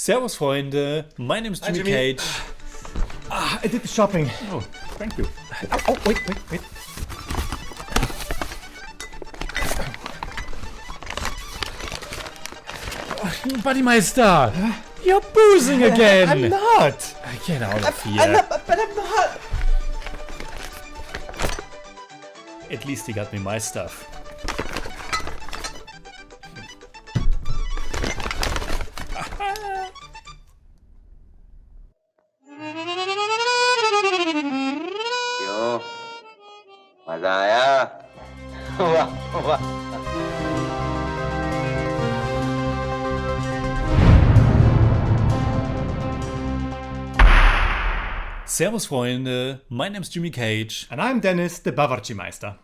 Servus Freunde, my name is Jimmy Cage. I did the shopping. Oh, thank you. Oh, wait. Buddymeister, you're boozing again. I'm not. Get out of here. I'm not. At least he got me my stuff. क्यों मजा आया वाह Servus Freunde, my name is Jimmy Cage. And I'm Deniz, the Bawarchi Meister.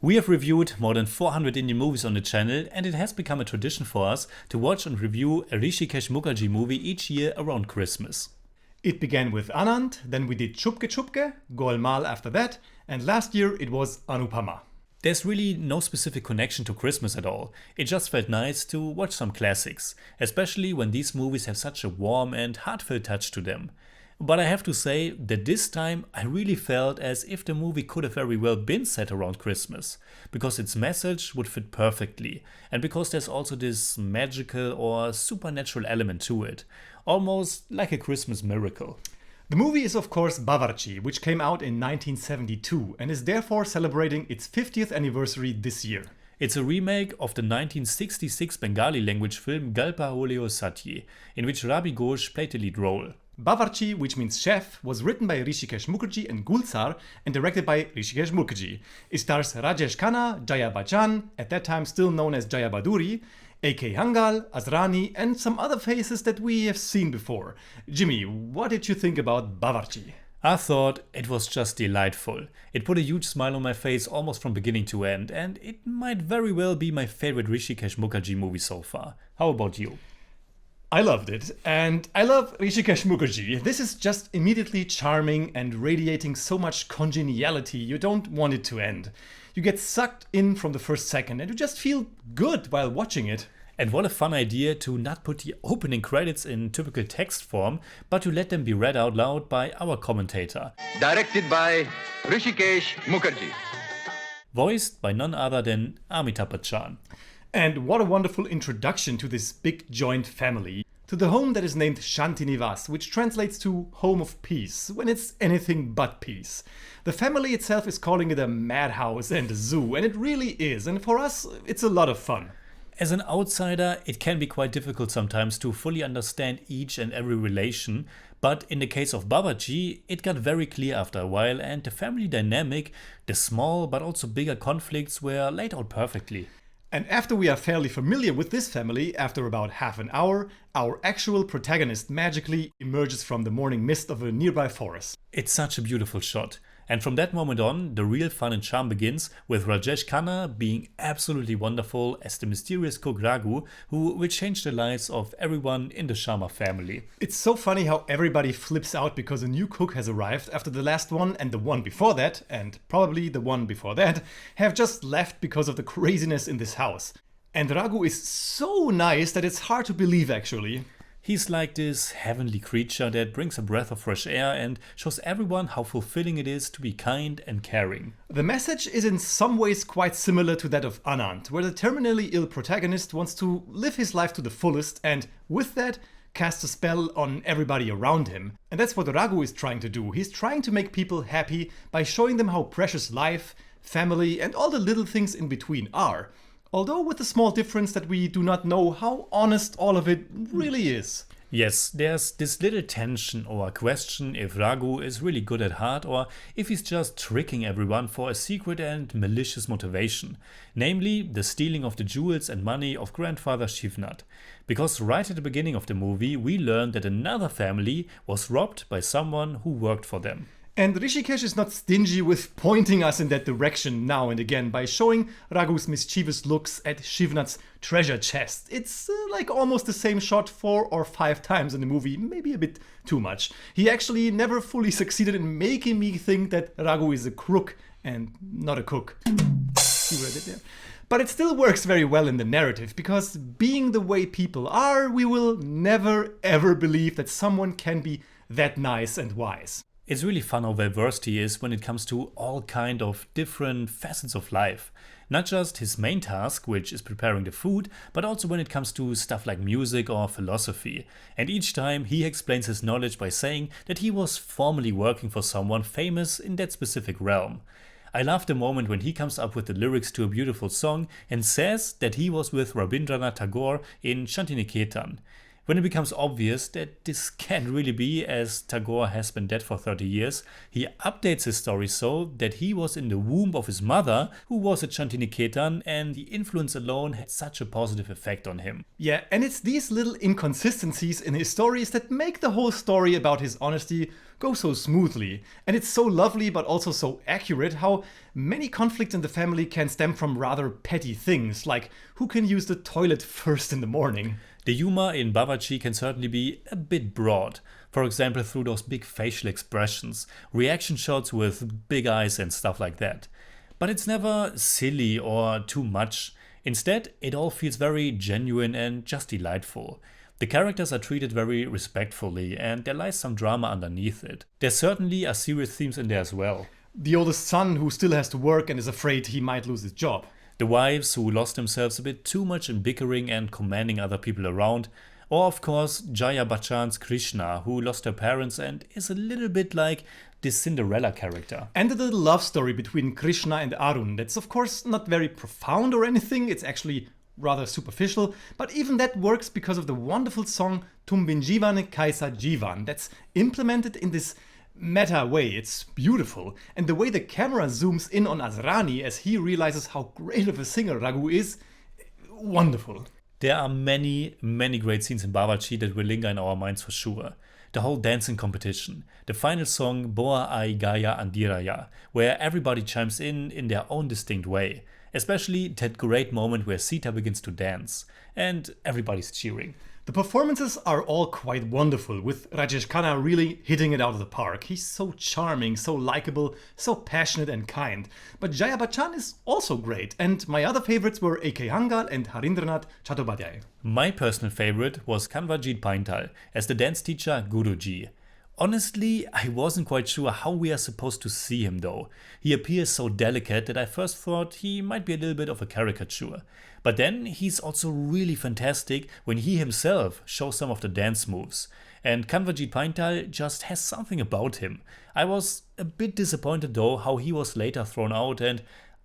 We have reviewed more than 400 Indian movies on the channel, and it has become a tradition for us to watch and review a Hrishikesh Mukherjee movie each year around Christmas. It began with Anand, then we did Chupke Chupke, Golmaal after that, and last year it was Anupama. There's really no specific connection to Christmas at all. It just felt nice to watch some classics, especially when these movies have such a warm and heartfelt touch to them. But I have to say that this time I really felt as if the movie could have very well been set around Christmas, because its message would fit perfectly, and because there's also this magical or supernatural element to it, almost like a Christmas miracle. The movie is of course Bawarchi, which came out in 1972 and is therefore celebrating its 50th anniversary this year. It's a remake of the 1966 Bengali language film Galpa Holeo Satye, in which Rabi Ghosh played the lead role. Bawarchi, which means chef, was written by Hrishikesh Mukherjee and Gulzar and directed by Hrishikesh Mukherjee. It stars Rajesh Khanna, Jaya Bachchan, at that time still known as Jaya Baduri, A.K. Hangal, Azrani, and some other faces that we have seen before. Jimmy, what did you think about Bawarchi? I thought it was just delightful. It put a huge smile on my face almost from beginning to end, and it might very well be my favorite Hrishikesh Mukherjee movie so far. How about you? I loved it, and I love Hrishikesh Mukherjee. This is just immediately charming and radiating so much congeniality you don't want it to end. You get sucked in from the first second and you just feel good while watching it. And what a fun idea to not put the opening credits in typical text form, but to let them be read out loud by our commentator. Directed by Hrishikesh Mukherjee. Voiced by none other than Amitabh Bachchan. And what a wonderful introduction to this big joint family. To the home that is named Shanti Nivas, which translates to home of peace, when it's anything but peace. The family itself is calling it a madhouse and a zoo, and it really is, and for us, it's a lot of fun. As an outsider, it can be quite difficult sometimes to fully understand each and every relation, but in the case of Bawarchi, it got very clear after a while, and the family dynamic, the small but also bigger conflicts were laid out perfectly. And after we are fairly familiar with this family, after about half an hour, our actual protagonist magically emerges from the morning mist of a nearby forest. It's such a beautiful shot. And from that moment on, the real fun and charm begins, with Rajesh Khanna being absolutely wonderful as the mysterious cook Raghu, who will change the lives of everyone in the Sharma family. It's so funny how everybody flips out because a new cook has arrived after the last one and the one before that, and probably the one before that, have just left because of the craziness in this house. And Raghu is so nice that it's hard to believe actually. He's like this heavenly creature that brings a breath of fresh air and shows everyone how fulfilling it is to be kind and caring. The message is in some ways quite similar to that of Anand, where the terminally ill protagonist wants to live his life to the fullest and, with that, cast a spell on everybody around him. And that's what Raghu is trying to do. He's trying to make people happy by showing them how precious life, family, and all the little things in between are. Although with the small difference that we do not know how honest all of it really is. Yes, there's this little tension or question if Raghu is really good at heart or if he's just tricking everyone for a secret and malicious motivation, namely the stealing of the jewels and money of grandfather Shivnath. Because right at the beginning of the movie we learned that another family was robbed by someone who worked for them. And Hrishikesh is not stingy with pointing us in that direction now and again by showing Raghu's mischievous looks at Shivnath's treasure chest. It's like almost the same shot 4 or 5 times in the movie, maybe a bit too much. He actually never fully succeeded in making me think that Raghu is a crook and not a cook. See what I did there? But it still works very well in the narrative, because being the way people are, we will never ever believe that someone can be that nice and wise. It's really fun how well versed he is when it comes to all kind of different facets of life. Not just his main task, which is preparing the food, but also when it comes to stuff like music or philosophy. And each time he explains his knowledge by saying that he was formerly working for someone famous in that specific realm. I love the moment when he comes up with the lyrics to a beautiful song and says that he was with Rabindranath Tagore in Shantiniketan. When it becomes obvious that this can't really be, as Tagore has been dead for 30 years, he updates his story so that he was in the womb of his mother, who was at Shantiniketan, and the influence alone had such a positive effect on him. Yeah, and it's these little inconsistencies in his stories that make the whole story about his honesty go so smoothly. And it's so lovely but also so accurate how many conflicts in the family can stem from rather petty things, like who can use the toilet first in the morning. The humor in Bawarchi can certainly be a bit broad, for example through those big facial expressions, reaction shots with big eyes and stuff like that. But it's never silly or too much. Instead, it all feels very genuine and just delightful. The characters are treated very respectfully, and there lies some drama underneath it. There certainly are serious themes in there as well. The oldest son who still has to work and is afraid he might lose his job. The wives who lost themselves a bit too much in bickering and commanding other people around. Or of course Jaya Bachchan's Krishna, who lost her parents and is a little bit like this Cinderella character. And the little love story between Krishna and Arun, that's of course not very profound or anything, it's actually rather superficial, but even that works because of the wonderful song Tum bin Jivan Kaisa Jivan that's implemented in this meta way. It's beautiful, and the way the camera zooms in on Asrani as he realizes how great of a singer Raghu is, wonderful. There are many great scenes in Bawarchi that will linger in our minds for sure. The whole dancing competition, the final song Boa Ai Gaya Andiraya, where everybody chimes in their own distinct way. Especially that great moment where Sita begins to dance, and everybody's cheering. The performances are all quite wonderful, with Rajesh Khanna really hitting it out of the park. He's so charming, so likable, so passionate and kind. But Jaya Bachchan is also great, and my other favorites were A.K. Hangal and Harindranath Chattopadhyay. My personal favorite was Kanwaljit Paintal as the dance teacher Guruji. Honestly, I wasn't quite sure how we are supposed to see him though. He appears so delicate that I first thought he might be a little bit of a caricature. But then he's also really fantastic when he himself shows some of the dance moves. And Kanwaljit Paintal just has something about him. I was a bit disappointed though how he was later thrown out, and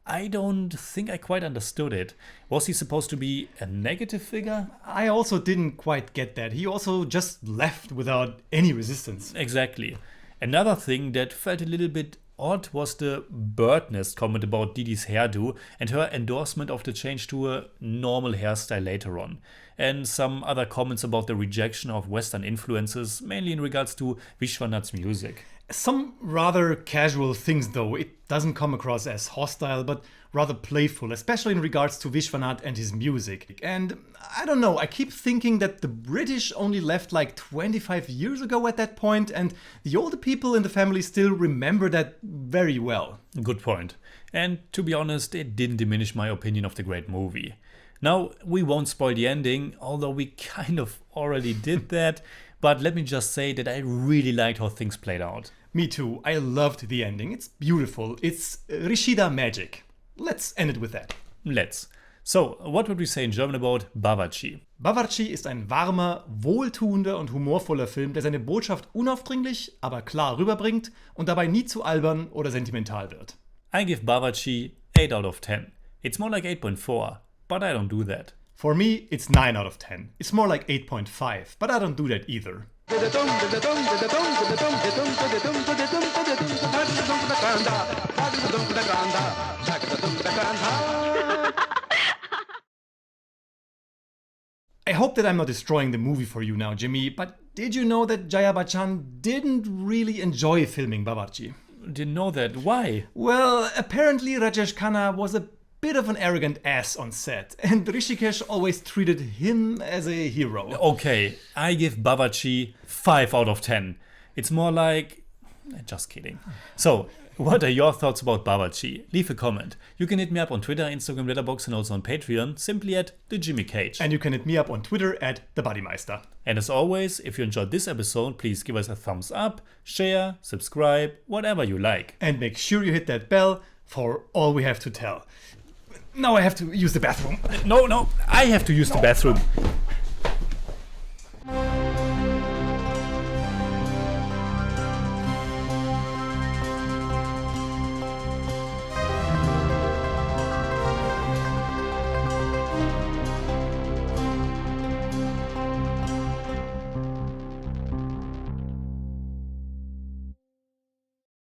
I don't think I quite understood it. Was he supposed to be a negative figure? I also didn't quite get that. He also just left without any resistance. Exactly. Another thing that felt a little bit odd was the bird nest comment about Didi's hairdo and her endorsement of the change to a normal hairstyle later on. And some other comments about the rejection of Western influences, mainly in regards to Vishwanath's music. Some rather casual things though. It doesn't come across as hostile, but rather playful, especially in regards to Vishwanath and his music. And I don't know, I keep thinking that the British only left like 25 years ago at that point, and the older people in the family still remember that very well. Good point. And to be honest, it didn't diminish my opinion of the great movie. Now, we won't spoil the ending, although we kind of already did that. But let me just say that I really liked how things played out. Me too. I loved the ending. It's beautiful. It's Rishida magic. Let's end it with that. Let's. So, what would we say in German about Bawarchi? Bawarchi ist ein warmer, wohltuender und humorvoller Film, der seine Botschaft unaufdringlich, aber klar rüberbringt und dabei nie zu albern oder sentimental wird. I give Bawarchi 8 out of 10. It's more like 8.4, but I don't do that. For me, it's 9 out of 10. It's more like 8.5, but I don't do that either. I hope that I'm not destroying the movie for you now, Jimmy, but did you know that Jaya Bachchan didn't really enjoy filming Bawarchi? Didn't know that. Why? Well, apparently Rajesh Khanna was a bit of an arrogant ass on set, and Hrishikesh always treated him as a hero. Okay, I give Bawarchi 5 out of 10. It's more like... Just kidding. So, What are your thoughts about Bawarchi? Leave a comment. You can hit me up on Twitter, Instagram, Letterboxd, and also on Patreon, simply at the Jimmy Cage. And you can hit me up on Twitter at the Buddymeister. And as always, if you enjoyed this episode, please give us a thumbs up, share, subscribe, whatever you like. And make sure you hit that bell for all we have to tell. Now I have to use the bathroom. No, I have to use the bathroom.